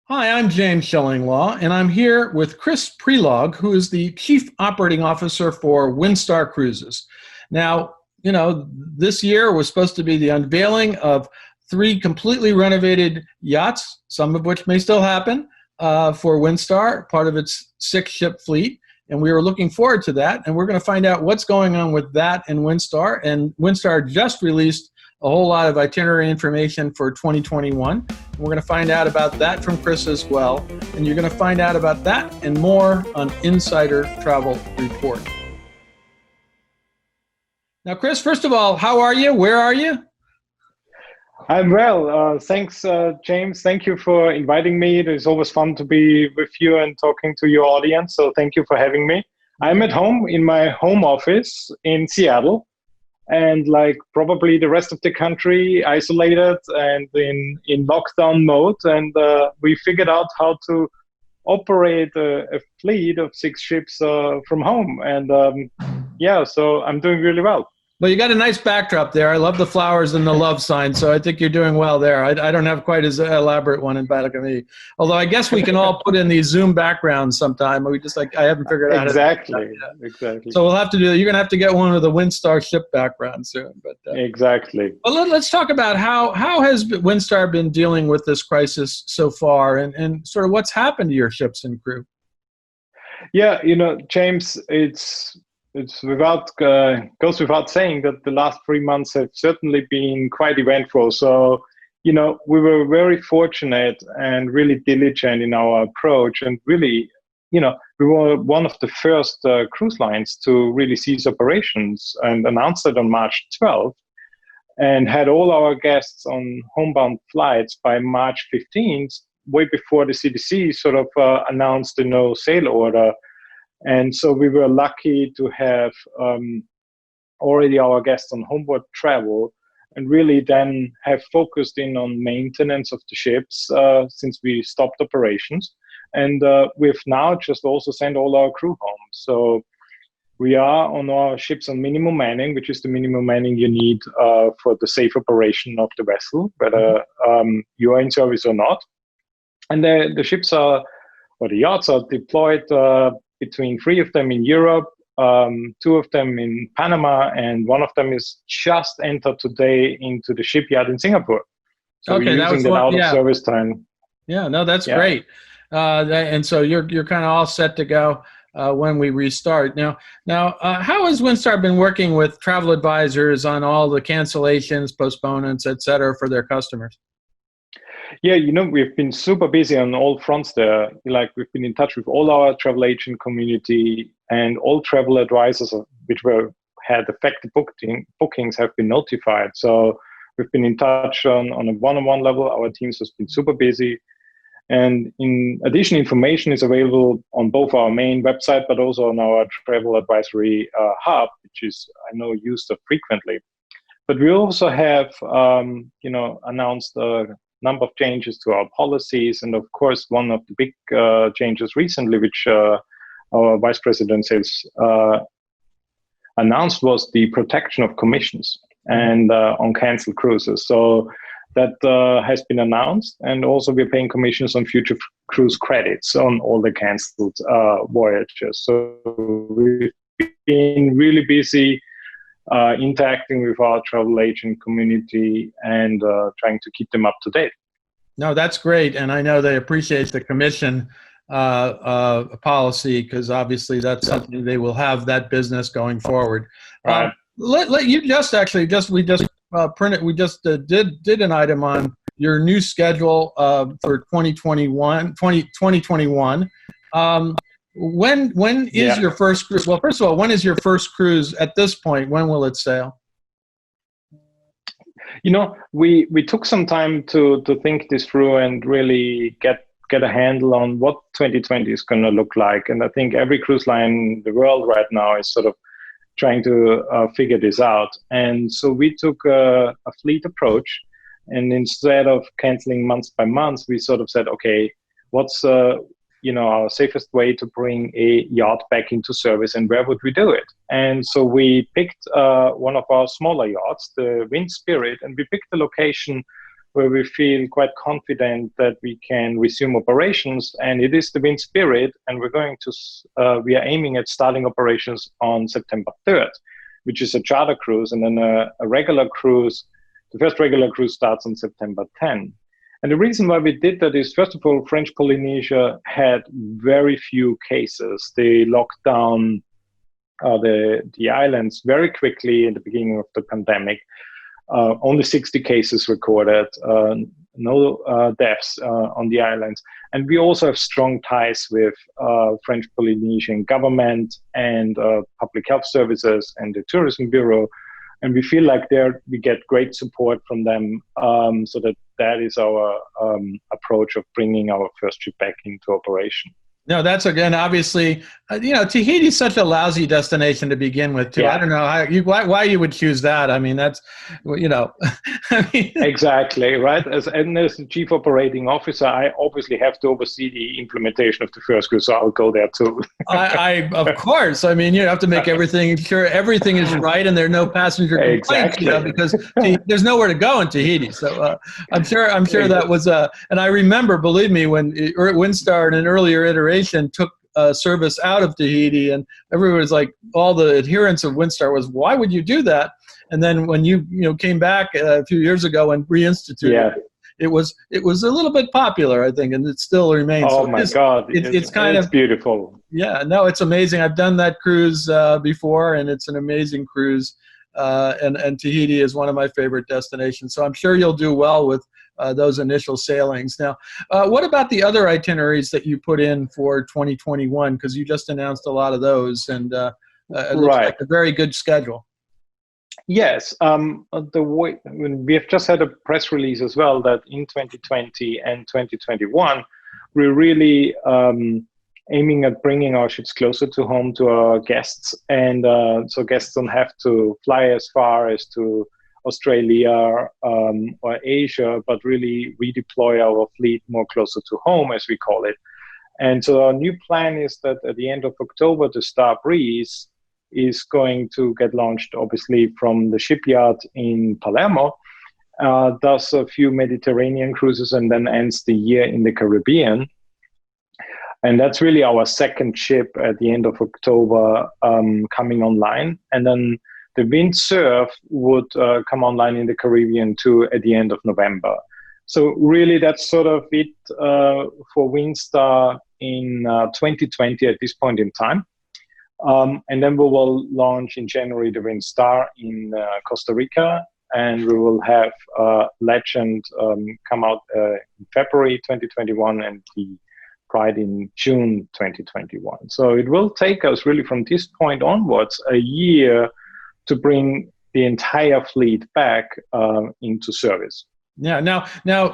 Hi, I'm James Shillinglaw, and I'm here with Chris Prelog, who is the Chief Operating Officer for Windstar Cruises. Now, this year was supposed to be the unveiling of three completely renovated yachts, some of which may still happen, for Windstar, part of its six-ship fleet. And we were looking forward to that, and we're going to find out what's going on with that and Windstar. And Windstar just released a whole lot of itinerary information for 2021. We're going to find out about that from Chris as well. And you're going to find out about that and more on Insider Travel Report. Now, Chris, first of all, how are you? Where are you? I'm well. Thanks, James. Thank you for inviting me. It is always fun to be with you and talking to your audience. So thank you for having me. I'm at home in my home office in Seattle. And like probably the rest of the country, isolated and in lockdown mode. And we figured out how to operate a fleet of six ships from home. And so I'm doing really well. Well, you got a nice backdrop there. I love the flowers and the love sign, so I think you're doing well there. I don't have quite as elaborate one in back of me. Although I guess we can all put in these Zoom backgrounds sometime. I haven't figured out exactly. So we'll have to do that. You're going to have to get one with a Windstar ship background soon. But exactly. Well, let's talk about how has Windstar been dealing with this crisis so far, and sort of what's happened to your ships and crew. Yeah, James, it's goes without saying that the last 3 months have certainly been quite eventful. So, we were very fortunate and really diligent in our approach, and really, we were one of the first cruise lines to really cease operations and announced it on March 12th, and had all our guests on homebound flights by March 15th, way before the CDC sort of announced the no sail order. And so we were lucky to have already our guests on homeboard travel, and really then have focused in on maintenance of the ships since we stopped operations. And we've now just also sent all our crew home. So we are on our ships on minimum manning, which is the minimum manning you need for the safe operation of the vessel, whether you are in service or not. And the ships the yachts are deployed between 3 of them in Europe, 2 of them in Panama, and 1 of them is just entered today into the shipyard in Singapore. So okay, we're using that out of service time. Yeah, no, that's great. And so you're kind of all set to go when we restart. Now, how has Windstar been working with travel advisors on all the cancellations, postponements, et cetera, for their customers? Yeah, we've been super busy on all fronts there. Like, we've been in touch with all our travel agent community, and all travel advisors which had affected bookings have been notified. So we've been in touch on a one-on-one level. Our teams has been super busy. And in addition, information is available on both our main website, but also on our travel advisory hub, which is, I know, used frequently. But we also have, announced number of changes to our policies. And of course, one of the big changes recently, which our Vice President sales announced, was the protection of commissions and on canceled cruises. So that has been announced. And also we're paying commissions on future cruise credits on all the canceled voyages. So we've been really busy interacting with our travel agent community and trying to keep them up to date. No, that's great. And I know they appreciate the commission policy, because obviously that's something they will have that business going forward. Right. We just did an item on your new schedule for 2021. When is your first cruise? Well, first of all, when is your first cruise at this point? When will it sail? We took some time to think this through and really get a handle on what 2020 is going to look like. And I think every cruise line in the world right now is sort of trying to figure this out. And so we took a fleet approach, and instead of canceling month by month, we sort of said, okay, what's our safest way to bring a yacht back into service, and where would we do it? And so we picked one of our smaller yachts, the Wind Spirit, and we picked the location where we feel quite confident that we can resume operations, and it is the Wind Spirit, and we are aiming at starting operations on September 3rd, which is a charter cruise, and then a regular cruise. The first regular cruise starts on September 10. And the reason why we did that is, first of all, French Polynesia had very few cases. They locked down the islands very quickly in the beginning of the pandemic. Only 60 cases recorded, no deaths on the islands. And we also have strong ties with French Polynesian government and public health services and the tourism bureau. And we feel like we get great support from them, so that is our approach of bringing our first ship back into operation. No, that's, again, obviously, Tahiti is such a lousy destination to begin with, too. Yeah. I don't know why you would choose that. I mean, that's, I mean. Exactly, right? As the chief operating officer, I obviously have to oversee the implementation of the first cruise, so I'll go there too. Of course. I mean, you have to make sure everything is right and there are no passenger complaints, exactly. Because there's nowhere to go in Tahiti. So I'm sure that was, and I remember, believe me, when Windstar in an earlier iteration took service out of Tahiti, and everyone was like, all the adherents of Windstar was, why would you do that? And then when you came back a few years ago and reinstituted it was a little bit popular, I think, and it still remains. Oh, so my God. It's kind of beautiful. Yeah, no, it's amazing. I've done that cruise before, and it's an amazing cruise. And Tahiti is one of my favorite destinations. So I'm sure you'll do well with those initial sailings. Now, what about the other itineraries that you put in for 2021? Because you just announced a lot of those, and it looks like a very good schedule. Yes, we have just had a press release as well that in 2020 and 2021, we're really aiming at bringing our ships closer to home to our guests, and so guests don't have to fly as far as to Australia or Asia, but really redeploy our fleet more closer to home, as we call it. And so our new plan is that at the end of October, the Star Breeze is going to get launched, obviously, from the shipyard in Palermo, does a few Mediterranean cruises, and then ends the year in the Caribbean. And that's really our second ship at the end of October coming online. And then the Windsurf would come online in the Caribbean too at the end of November. So really that's sort of it for Windstar in 2020 at this point in time. And then we will launch in January the Windstar in Costa Rica, and we will have Legend come out in February 2021 and the Pride in June 2021. So it will take us really from this point onwards a year to bring the entire fleet back into service. Yeah. Now,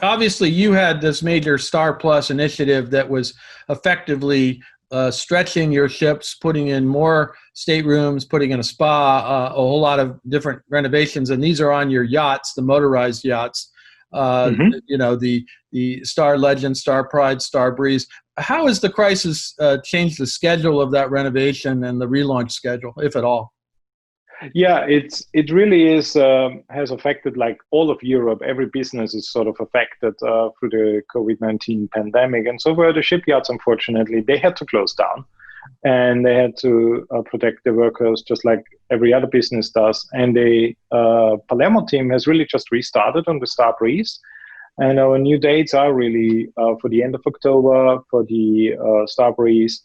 obviously, you had this major Star Plus initiative that was effectively stretching your ships, putting in more staterooms, putting in a spa, a whole lot of different renovations, and these are on your yachts, the motorized yachts. The Star Legend, Star Pride, Star Breeze. How has the crisis changed the schedule of that renovation and the relaunch schedule, if at all? Yeah, it really is has affected like all of Europe. Every business is sort of affected through the COVID-19 pandemic, and so were the shipyards. Unfortunately, they had to close down, and they had to protect their workers just like every other business does. And the Palermo team has really just restarted on the Star Breeze, and our new dates are really for the end of October for the Star Breeze.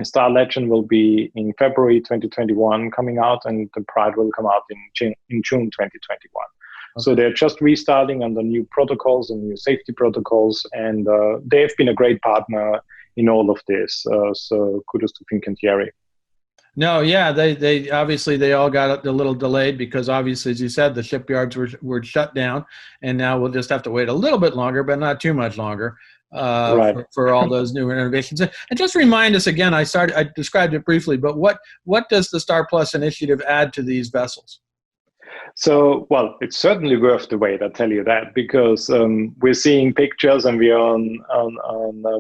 Star Legend will be in February 2021 coming out, and the Pride will come out in June 2021. Okay. So they're just restarting under new protocols and new safety protocols, and they've been a great partner in all of this. So kudos to Fink and Thierry. No, yeah, they obviously they all got a little delayed because obviously, as you said, the shipyards were shut down, and now we'll just have to wait a little bit longer, but not too much longer. For all those new renovations. And just remind us again, I described it briefly, but what does the Star Plus initiative add to these vessels? So, well, it's certainly worth the wait, I'll tell you that, because we're seeing pictures and we're on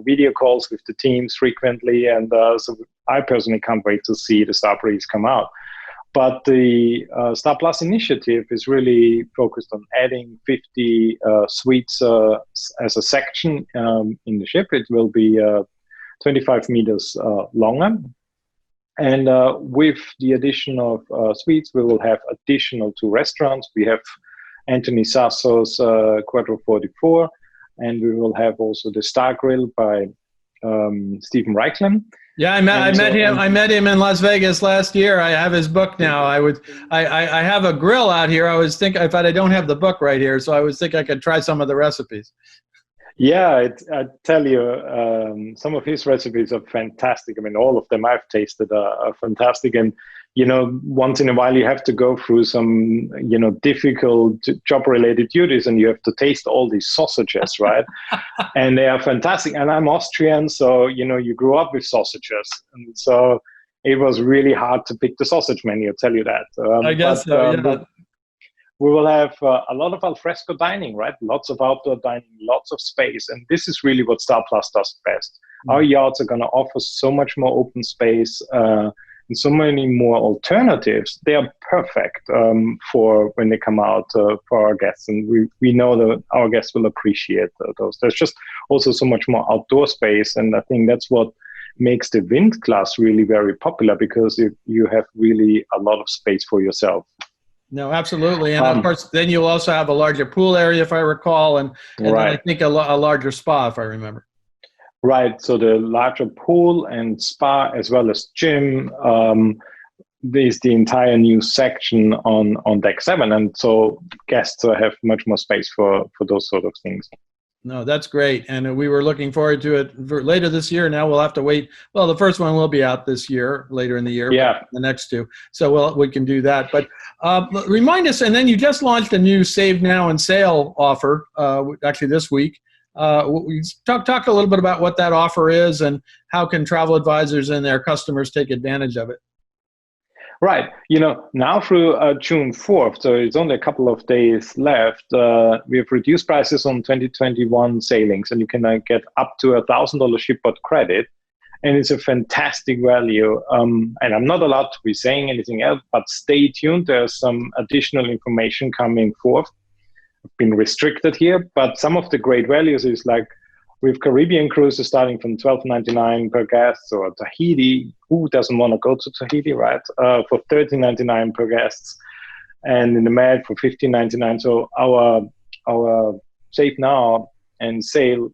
video calls with the teams frequently, and so I personally can't wait to see the Star Breeze come out. But the Star Plus initiative is really focused on adding 50 suites as a section in the ship. It will be 25 meters longer. And with the addition of suites, we will have additional 2 restaurants. We have Anthony Sasso's Quattro 44, and we will have also the Star Grill by Stephen Reichlin. Yeah, I met him in Las Vegas last year. I have his book now. I have a grill out here. I was thinking, but I don't have the book right here, so I was thinking I could try some of the recipes. Yeah, I tell you, some of his recipes are fantastic. I mean, all of them I've tasted are fantastic. And, once in a while you have to go through some, difficult job-related duties, and you have to taste all these sausages, right? And they are fantastic. And I'm Austrian, so, you grew up with sausages. And so it was really hard to pick the sausage menu, I'll tell you that. I guess so, yeah. We will have a lot of alfresco dining, right? Lots of outdoor dining, lots of space. And this is really what Star Plus does best. Our yachts are going to offer so much more open space and so many more alternatives. They are perfect for when they come out for our guests. And we know that our guests will appreciate those. There's just also so much more outdoor space. And I think that's what makes the Wind class really very popular, because you have really a lot of space for yourself. No, absolutely. And of course, then you'll also have a larger pool area, if I recall, and right. Then I think a larger spa, if I remember. Right. So the larger pool and spa, as well as gym, is the entire new section on deck 7. And so guests have much more space for those sort of things. No, that's great. And we were looking forward to it later this year. Now we'll have to wait. Well, the first one will be out this year, later in the year. Yeah. The next 2. So we can do that. But remind us, and then you just launched a new Save Now and Sail offer, actually this week. Talk a little bit about what that offer is and how can travel advisors and their customers take advantage of it. Right. Now through June 4th, so it's only a couple of days left, we have reduced prices on 2021 sailings, and you can get up to $1,000 shipboard credit. And it's a fantastic value. And I'm not allowed to be saying anything else, but stay tuned. There's some additional information coming forth. I've been restricted here, but some of the great values is like with Caribbean cruises starting from $12.99 per guest, or Tahiti. Who doesn't want to go to Tahiti, right? For $13.99 per guests, and in the Med for $15.99. So our Save Now and Sail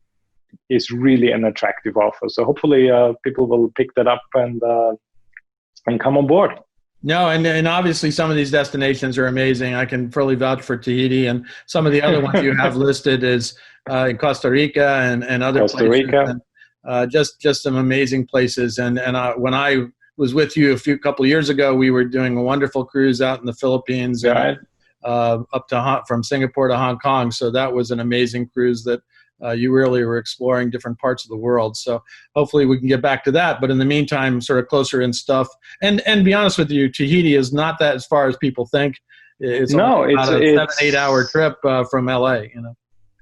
is really an attractive offer. So hopefully people will pick that up and come on board. No, and obviously some of these destinations are amazing. I can fully vouch for Tahiti, and some of the other ones you have listed is in Costa Rica and other Costa places. Rica. And, just some amazing places. And when I was with you a couple of years ago, we were doing a wonderful cruise out in the Philippines, right. and up to from Singapore to Hong Kong. So that was an amazing cruise that you really were exploring different parts of the world. So hopefully we can get back to that. But in the meantime, sort of closer in stuff. And be honest with you, Tahiti is not that as far as people think. It's about a 7-8 hour trip from LA.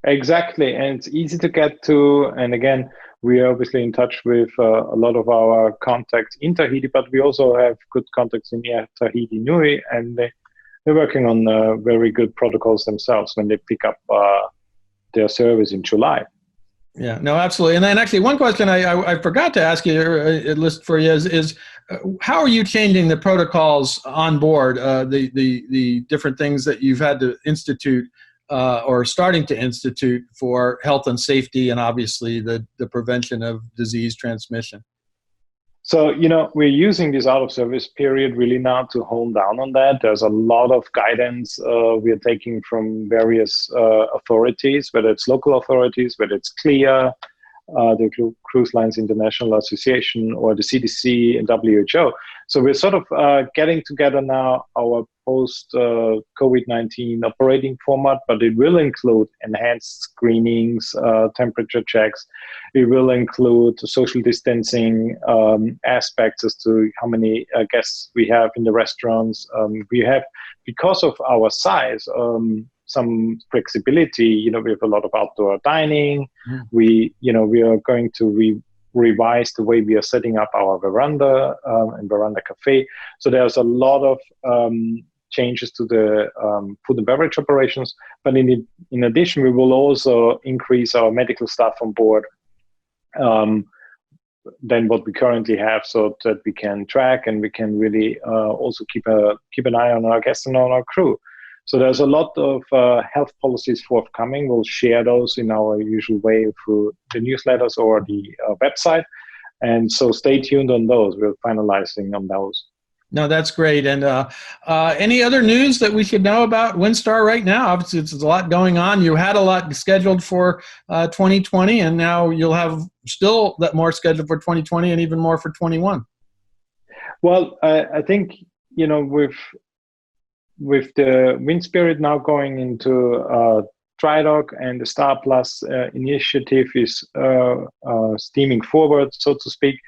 Exactly, and it's easy to get to. And again, we are obviously in touch with a lot of our contacts in Tahiti, but we also have good contacts in Tahiti Nui, and they're working on very good protocols themselves when they pick up their service in July. Yeah, no, absolutely. And then actually one question I forgot to ask you, list for you is how are you changing the protocols on board, the different things that you've had to institute or starting to institute for health and safety, and obviously the prevention of disease transmission? So, we're using this out of service period really now to hone down on that. There's a lot of guidance we are taking from various authorities, whether it's local authorities, whether it's CLIA, the Cruise Lines International Association, or the CDC and WHO. So we're sort of getting together now our post-COVID-19 operating format, but it will include enhanced screenings, temperature checks. It will include social distancing aspects as to how many guests we have in the restaurants. We have, because of our size, some flexibility. We have a lot of outdoor dining. We are going to revise the way we are setting up our veranda and veranda cafe. So there's a lot of changes to the food and beverage operations. But in addition, we will also increase our medical staff on board than what we currently have, so that we can track and we can really also keep an eye on our guests and on our crew. So there's a lot of health policies forthcoming. We'll share those in our usual way through the newsletters or the website. And so stay tuned on those. We're finalizing on those. No, that's great. And any other news that we should know about Windstar right now? Obviously, there's a lot going on. You had a lot scheduled for 2020, and now you'll have still that more scheduled for 2020 and even more for 21. Well, I think, with the Wind Spirit now going into dry dock and the Star Plus initiative is steaming forward, so to speak,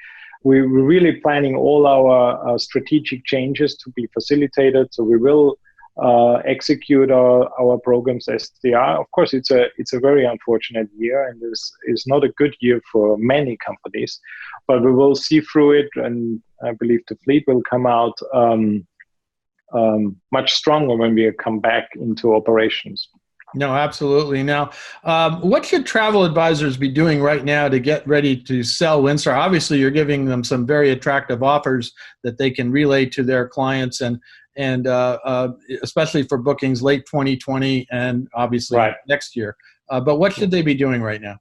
we're really planning all our strategic changes to be facilitated. So we will execute our programs as they are. Of course, it's a very unfortunate year, and this is not a good year for many companies, but we will see through it, and I believe the fleet will come out much stronger when we come back into operations. No, absolutely. Now, what should travel advisors be doing right now to get ready to sell Windstar? Obviously, you're giving them some very attractive offers that they can relay to their clients, and especially for bookings late 2020 and obviously next year. But what should they be doing right now?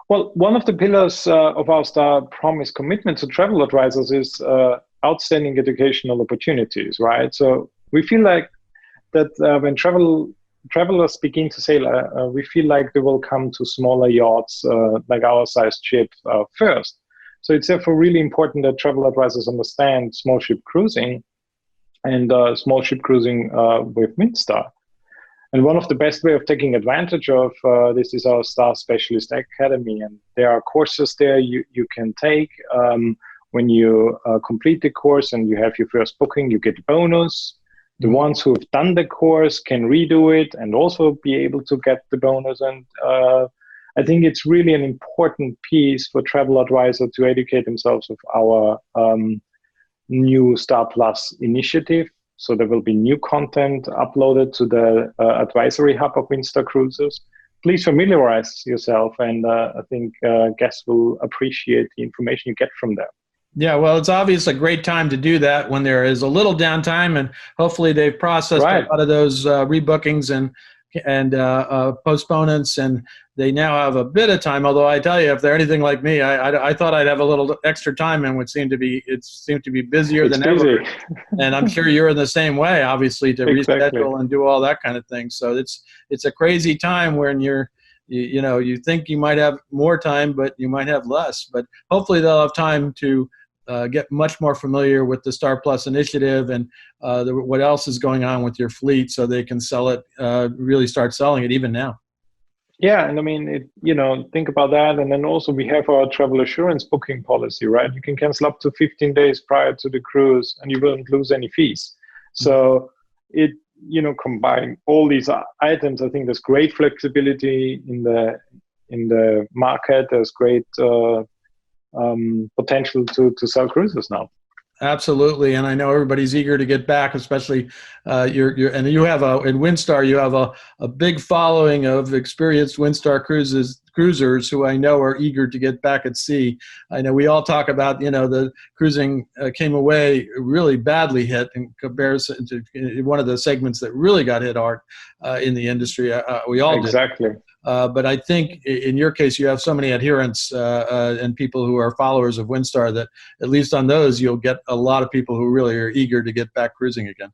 Well, one of the pillars of our Star Promise commitment to travel advisors is outstanding educational opportunities, right? So we feel like that when travelers begin to sail, we feel like they will come to smaller yachts like our sized ship first. So it's therefore really important that travel advisors understand small ship cruising and small ship cruising with Windstar. And one of the best way of taking advantage of this is our Star Specialist Academy. And there are courses there you can take. When you complete the course and you have your first booking, you get a bonus. The ones who have done the course can redo it and also be able to get the bonus. And I think it's really an important piece for travel advisor to educate themselves of our new Star Plus initiative. So there will be new content uploaded to the advisory hub of Windstar Cruises. Please familiarize yourself, and I think guests will appreciate the information you get from there. Yeah, well, it's obvious a great time to do that when there is a little downtime, and hopefully they've processed a lot of those rebookings and postponements, and they now have a bit of time. Although I tell you, if they're anything like me, I thought I'd have a little extra time, and it seemed to be busier than ever. And I'm sure you're in the same way, obviously, to reschedule and do all that kind of thing. So it's a crazy time when you think you might have more time, but you might have less. But hopefully they'll have time to get much more familiar with the Star Plus initiative and what else is going on with your fleet, so they can sell it, really start selling it even now. Yeah, and I mean, think about that. And then also we have our travel assurance booking policy, right? You can cancel up to 15 days prior to the cruise and you won't lose any fees. So combine all these items, I think there's great flexibility in the market. There's great potential to sell cruises now. Absolutely, and I know everybody's eager to get back, especially you have in Windstar you have a big following of experienced Windstar cruisers who I know are eager to get back at sea. I know we all talk about the cruising came away really badly hit in comparison to one of the segments that really got hit hard in the industry. We all did. Exactly. But I think in your case, you have so many adherents and people who are followers of Windstar that at least on those, you'll get a lot of people who really are eager to get back cruising again.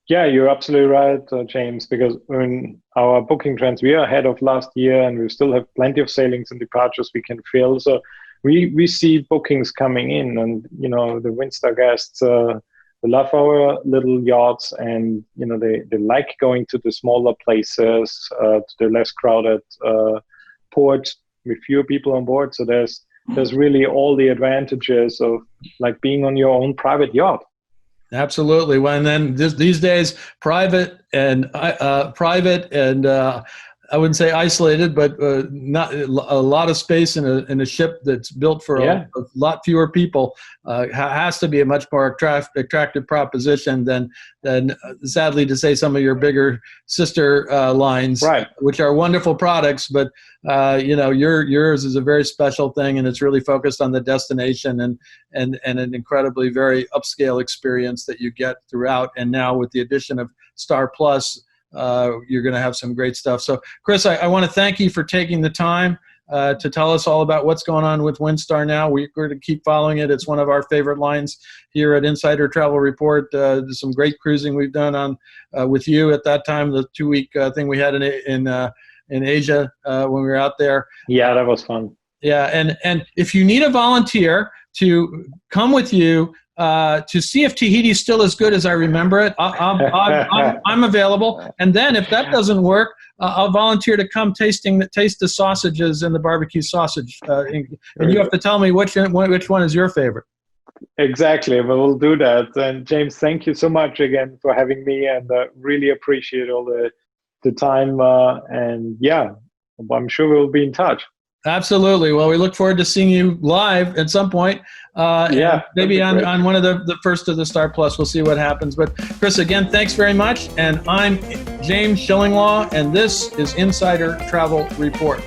Yeah, you're absolutely right, James, because in our booking trends, we are ahead of last year and we still have plenty of sailings and departures we can fill. So we see bookings coming in, and, the Windstar guests, they love our little yachts, and they like going to the smaller places, to the less crowded ports with fewer people on board. So there's really all the advantages of like being on your own private yacht. Absolutely. Well, and then these days, private and I wouldn't say isolated, but not a lot of space in a ship that's built for a lot fewer people has to be a much more attractive proposition than sadly to say some of your bigger sister lines, right, which are wonderful products, but yours is a very special thing, and it's really focused on the destination and an incredibly very upscale experience that you get throughout. And now with the addition of Star Plus, you're going to have some great stuff. So, Chris, I want to thank you for taking the time to tell us all about what's going on with Windstar now. We're going to keep following it. It's one of our favorite lines here at Insider Travel Report. There's some great cruising we've done on with you at that time, the 2-week thing we had in Asia when we were out there. Yeah, that was fun. Yeah, and if you need a volunteer to come with you to see if Tahiti's still as good as I remember it, I'm available. And then if that doesn't work, I'll volunteer to come taste the sausages and the barbecue sausage. And you have to tell me which one is your favorite. Exactly, we'll do that. And James, thank you so much again for having me, and really appreciate all the time. And yeah, I'm sure we'll be in touch. Absolutely. Well, we look forward to seeing you live at some point. Maybe on one of the first of the Star Plus. We'll see what happens. But Chris, again, thanks very much. And I'm James Shillinglaw, and this is Insider Travel Report.